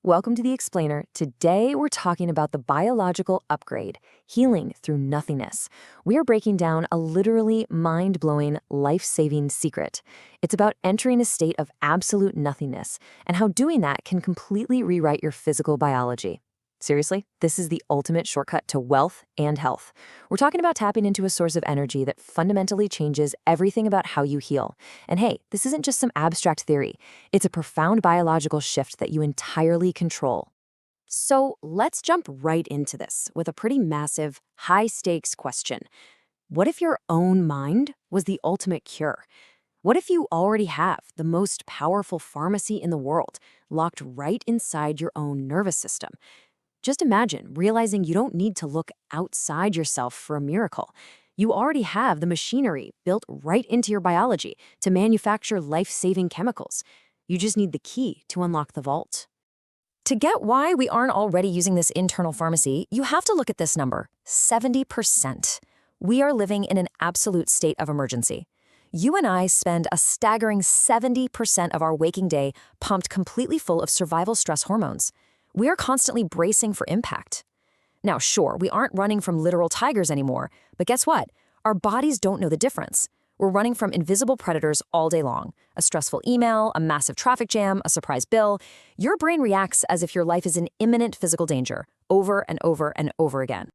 Welcome to The Explainer. Today, we're talking about the biological upgrade, healing through nothingness. We are breaking down a literally mind-blowing, life-saving secret. It's about entering a state of absolute nothingness and how doing that can completely rewrite your physical biology. Seriously, this is the ultimate shortcut to wealth and health. We're talking about tapping into a source of energy that fundamentally changes everything about how you heal. And hey, this isn't just some abstract theory. It's a profound biological shift that you entirely control. So let's jump right into this with a pretty massive, high-stakes question. What if your own mind was the ultimate cure? What if you already have the most powerful pharmacy in the world locked right inside your own nervous system? Just imagine realizing you don't need to look outside yourself for a miracle. You already have the machinery built right into your biology to manufacture life-saving chemicals. You just need the key to unlock the vault. To get why we aren't already using this internal pharmacy, you have to look at this number, 70%. We are living in an absolute state of emergency. You and I spend a staggering 70% of our waking day pumped completely full of survival stress hormones. We are constantly bracing for impact. Now, sure, we aren't running from literal tigers anymore, but guess what? Our bodies don't know the difference. We're running from invisible predators all day long. A stressful email, a massive traffic jam, a surprise bill. Your brain reacts as if your life is in imminent physical danger, over and over and over again.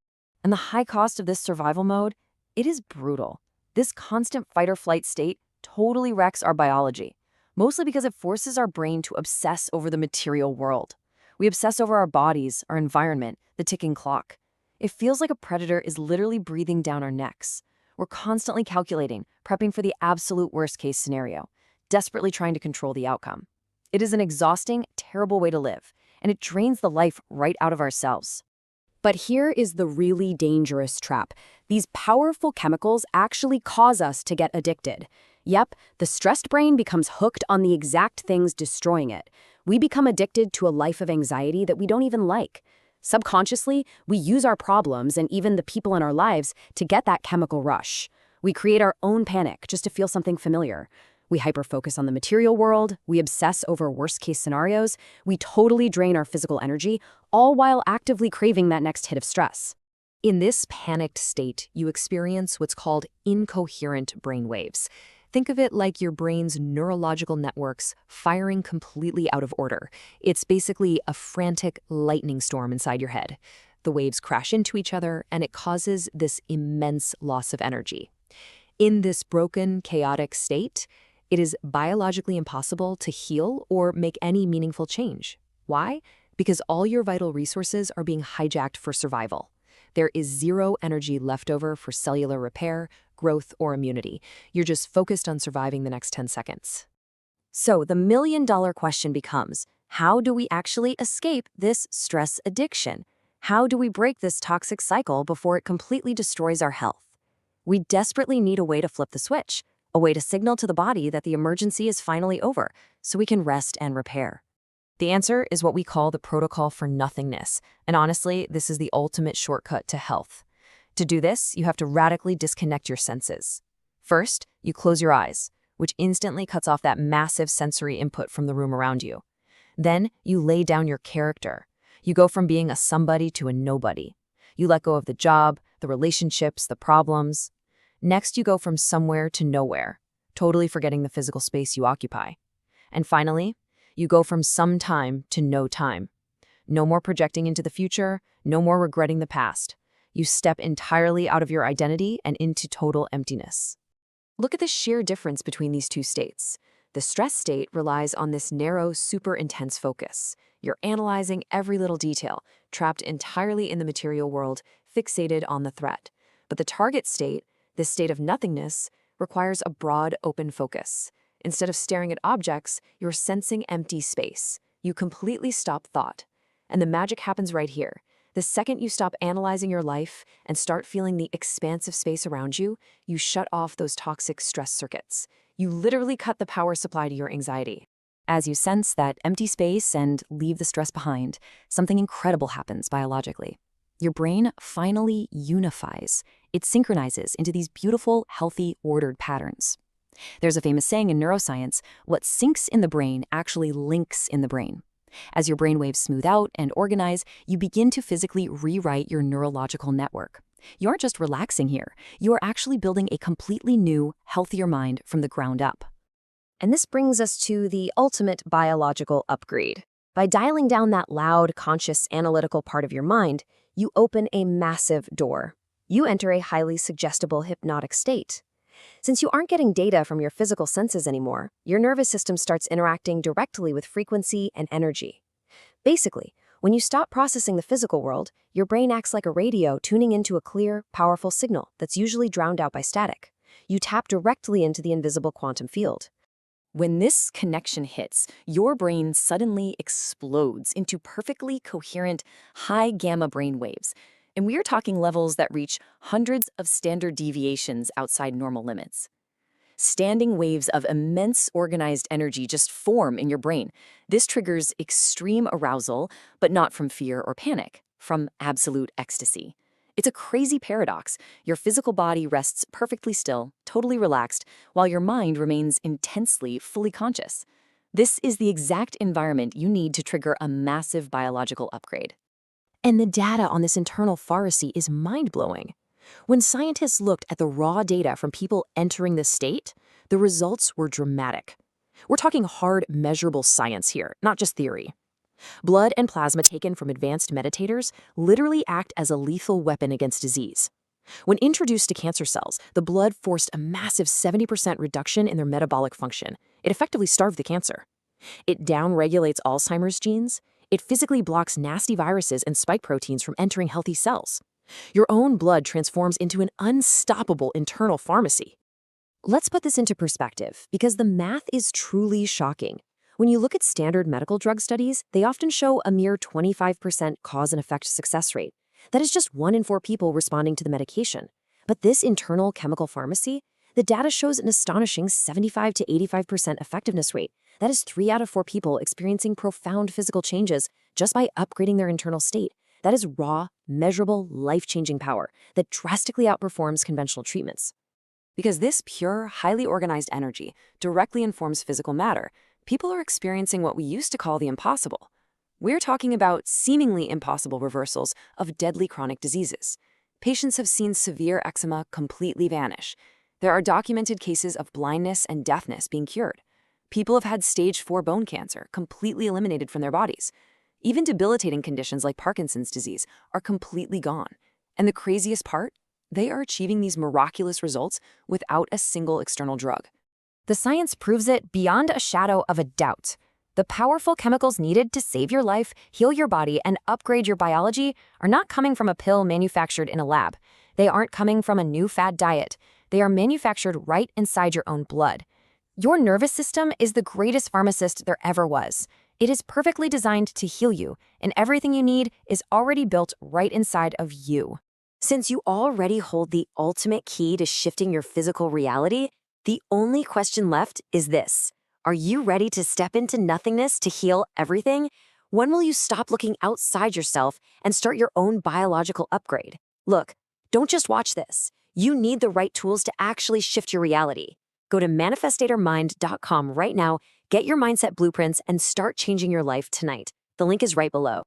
And the high cost of this survival mode, it is brutal. This constant fight-or-flight state totally wrecks our biology, mostly because it forces our brain to obsess over the material world. We obsess over our bodies, our environment, the ticking clock. It feels like a predator is literally breathing down our necks. We're constantly calculating, prepping for the absolute worst-case scenario, desperately trying to control the outcome. It is an exhausting, terrible way to live, and it drains the life right out of ourselves. But here is the really dangerous trap. These powerful chemicals actually cause us to get addicted. Yep, the stressed brain becomes hooked on the exact things destroying it. We become addicted to a life of anxiety that we don't even like. Subconsciously, we use our problems and even the people in our lives to get that chemical rush. We create our own panic just to feel something familiar. We hyper-focus on the material world, we obsess over worst-case scenarios, we totally drain our physical energy, all while actively craving that next hit of stress. In this panicked state, you experience what's called incoherent brainwaves. Think of it like your brain's neurological networks firing completely out of order. It's basically a frantic lightning storm inside your head. The waves crash into each other, and it causes this immense loss of energy. In this broken, chaotic state, it is biologically impossible to heal or make any meaningful change. Why? Because all your vital resources are being hijacked for survival. There is zero energy left over for cellular repair, growth, or immunity. You're just focused on surviving the next 10 seconds. So the million-dollar question becomes, how do we actually escape this stress addiction? How do we break this toxic cycle before it completely destroys our health? We desperately need a way to flip the switch, a way to signal to the body that the emergency is finally over, so we can rest and repair. The answer is what we call the protocol for nothingness, and honestly, this is the ultimate shortcut to health. To do this, you have to radically disconnect your senses. First, you close your eyes, which instantly cuts off that massive sensory input from the room around you. Then, you lay down your character. You go from being a somebody to a nobody. You let go of the job, the relationships, the problems. Next, you go from somewhere to nowhere, totally forgetting the physical space you occupy. And finally, you go from some time to no time. No more projecting into the future, no more regretting the past. You step entirely out of your identity and into total emptiness. Look at the sheer difference between these two states. The stress state relies on this narrow, super intense focus. You're analyzing every little detail, trapped entirely in the material world, fixated on the threat. But the target state, this state of nothingness, requires a broad, open focus. Instead of staring at objects, you're sensing empty space. You completely stop thought. And the magic happens right here. The second you stop analyzing your life and start feeling the expansive space around you, you shut off those toxic stress circuits. You literally cut the power supply to your anxiety. As you sense that empty space and leave the stress behind, something incredible happens biologically. Your brain finally unifies. It synchronizes into these beautiful, healthy, ordered patterns. There's a famous saying in neuroscience, what syncs in the brain actually links in the brain. As your brainwaves smooth out and organize, you begin to physically rewrite your neurological network. You aren't just relaxing here, you are actually building a completely new, healthier mind from the ground up. And this brings us to the ultimate biological upgrade. By dialing down that loud, conscious, analytical part of your mind, you open a massive door. You enter a highly suggestible hypnotic state. Since you aren't getting data from your physical senses anymore, your nervous system starts interacting directly with frequency and energy. Basically, when you stop processing the physical world, your brain acts like a radio tuning into a clear, powerful signal that's usually drowned out by static. You tap directly into the invisible quantum field. When this connection hits, your brain suddenly explodes into perfectly coherent, high gamma brain waves. And we are talking levels that reach hundreds of standard deviations outside normal limits. Standing waves of immense organized energy just form in your brain. This triggers extreme arousal, but not from fear or panic, from absolute ecstasy. It's a crazy paradox. Your physical body rests perfectly still, totally relaxed, while your mind remains intensely, fully conscious. This is the exact environment you need to trigger a massive biological upgrade. And the data on this internal pharmacy is mind-blowing. When scientists looked at the raw data from people entering this state, the results were dramatic. We're talking hard, measurable science here, not just theory. Blood and plasma taken from advanced meditators literally act as a lethal weapon against disease. When introduced to cancer cells, the blood forced a massive 70% reduction in their metabolic function. It effectively starved the cancer. It downregulates Alzheimer's genes. It physically blocks nasty viruses and spike proteins from entering healthy cells. Your own blood transforms into an unstoppable internal pharmacy. Let's put this into perspective, because the math is truly shocking. When you look at standard medical drug studies, they often show a mere 25% cause and effect success rate. That is just 1 in 4 people responding to the medication. But this internal chemical pharmacy, the data shows an astonishing 75 to 85% effectiveness rate. That is 3 out of 4 people experiencing profound physical changes just by upgrading their internal state. That is raw, measurable, life-changing power that drastically outperforms conventional treatments. Because this pure, highly organized energy directly informs physical matter, people are experiencing what we used to call the impossible. We're talking about seemingly impossible reversals of deadly chronic diseases. Patients have seen severe eczema completely vanish. There are documented cases of blindness and deafness being cured. People have had stage 4 bone cancer completely eliminated from their bodies. Even debilitating conditions like Parkinson's disease are completely gone. And the craziest part? They are achieving these miraculous results without a single external drug. The science proves it beyond a shadow of a doubt. The powerful chemicals needed to save your life, heal your body, and upgrade your biology are not coming from a pill manufactured in a lab. They aren't coming from a new fad diet. They are manufactured right inside your own blood. Your nervous system is the greatest pharmacist there ever was. It is perfectly designed to heal you, and everything you need is already built right inside of you. Since you already hold the ultimate key to shifting your physical reality, the only question left is this. Are you ready to step into nothingness to heal everything? When will you stop looking outside yourself and start your own biological upgrade? Look, don't just watch this. You need the right tools to actually shift your reality. Go to manifestatormind.com right now, get your mindset blueprints, and start changing your life tonight. The link is right below.